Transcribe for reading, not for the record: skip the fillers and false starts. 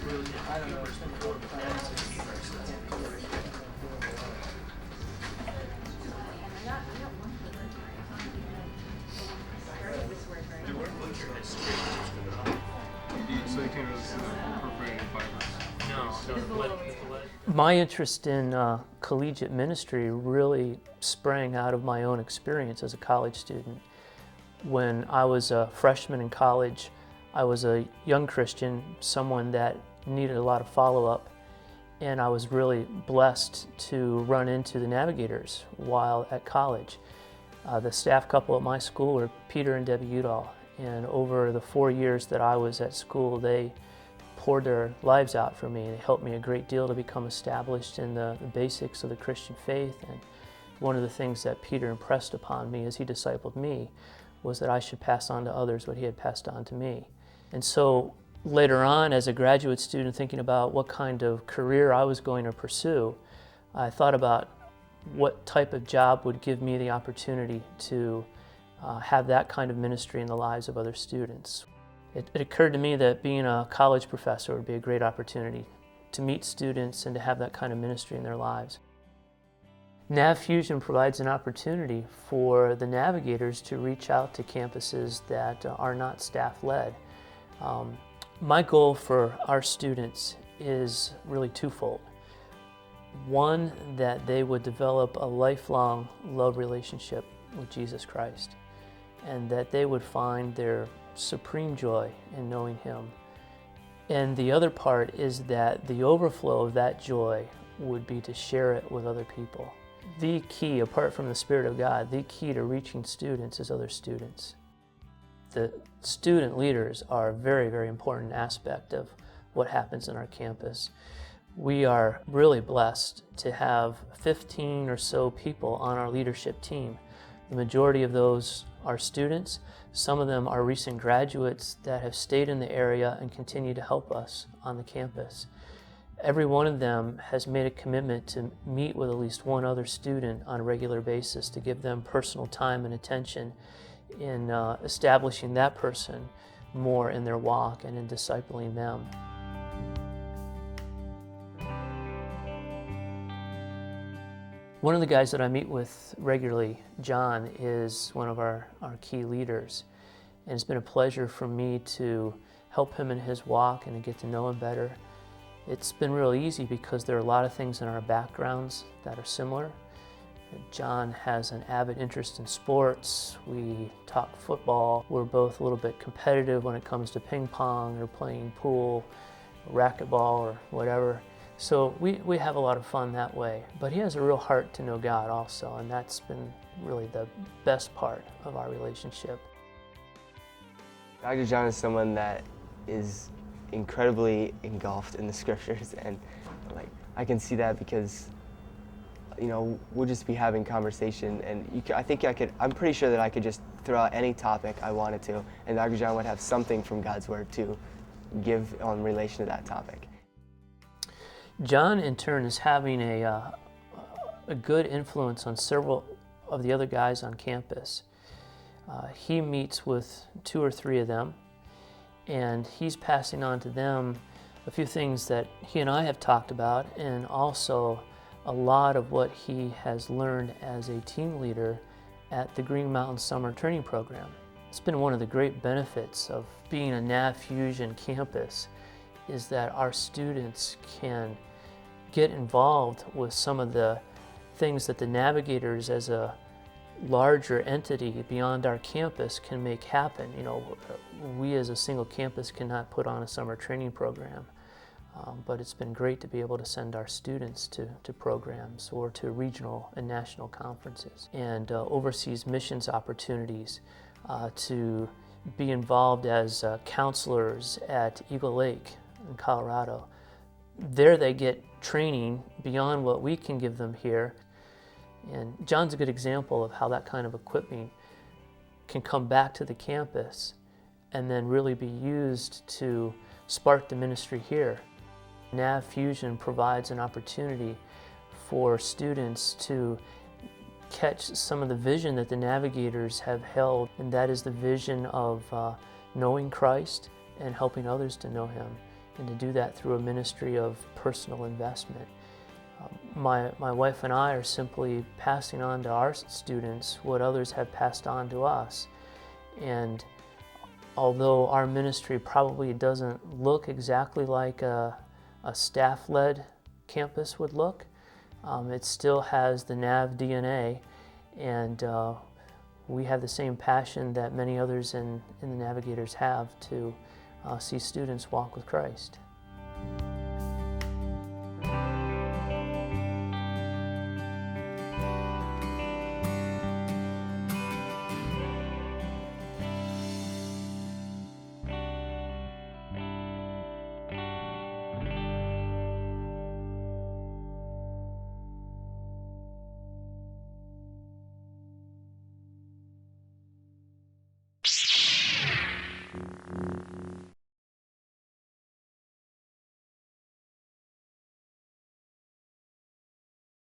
So you can't really see the perforated fibers. My interest in collegiate ministry really sprang out of my own experience as a college student. When I was a freshman in college, I was a young Christian, someone that needed a lot of follow-up, and I was really blessed to run into the Navigators while at college. The staff couple at my school were Peter and Debbie Udall, and over the 4 years that I was at school, they poured their lives out for me. They helped me a great deal to become established in the basics of the Christian faith. And one of the things that Peter impressed upon me as he discipled me was that I should pass on to others what he had passed on to me. And so later on, as a graduate student, thinking about what kind of career I was going to pursue, I thought about what type of job would give me the opportunity to have that kind of ministry in the lives of other students. It occurred to me that being a college professor would be a great opportunity to meet students and to have that kind of ministry in their lives. NavFusion provides an opportunity for the Navigators to reach out to campuses that are not staff-led. My goal for our students is really twofold. One, that they would develop a lifelong love relationship with Jesus Christ, and that they would find their supreme joy in knowing Him. And the other part is that the overflow of that joy would be to share it with other people. The key, apart from the Spirit of God, the key to reaching students is other students. The student leaders are a very, very important aspect of what happens in our campus. We are really blessed to have 15 or so people on our leadership team. The majority of those are students. Some of them are recent graduates that have stayed in the area and continue to help us on the campus. Every one of them has made a commitment to meet with at least one other student on a regular basis to give them personal time and attention in establishing that person more in their walk and in discipling them. One of the guys that I meet with regularly, John, is one of our key leaders. And it's been a pleasure for me to help him in his walk and to get to know him better. It's been real easy because there are a lot of things in our backgrounds that are similar. John has an avid interest in sports. We talk football. We're both a little bit competitive when it comes to ping pong or playing pool, or racquetball or whatever. So we have a lot of fun that way. But he has a real heart to know God also, and that's been really the best part of our relationship. Dr. John is someone that is incredibly engulfed in the scriptures, and I can see that because we'll just be having conversation, and I'm pretty sure that I could just throw out any topic I wanted to, and Dr. John would have something from God's Word to give on relation to that topic. John, in turn, is having a good influence on several of the other guys on campus. He meets with 2 or 3 of them, and he's passing on to them a few things that he and I have talked about, and also a lot of what he has learned as a team leader at the Green Mountain Summer Training Program. It's been one of the great benefits of being a NavFusion campus is that our students can get involved with some of the things that the Navigators as a larger entity beyond our campus can make happen. We as a single campus cannot put on a summer training program, but it's been great to be able to send our students to programs or to regional and national conferences and overseas missions opportunities, to be involved as counselors at Eagle Lake in Colorado. There they get training beyond what we can give them here. And John's a good example of how that kind of equipping can come back to the campus and then really be used to spark the ministry here. NavFusion provides an opportunity for students to catch some of the vision that the Navigators have held, and that is the vision of knowing Christ and helping others to know Him. and to do that through a ministry of personal investment. My wife and I are simply passing on to our students what others have passed on to us. And although our ministry probably doesn't look exactly like a staff-led campus would look, it still has the Nav DNA, and we have the same passion that many others in the Navigators have to see students walk with Christ.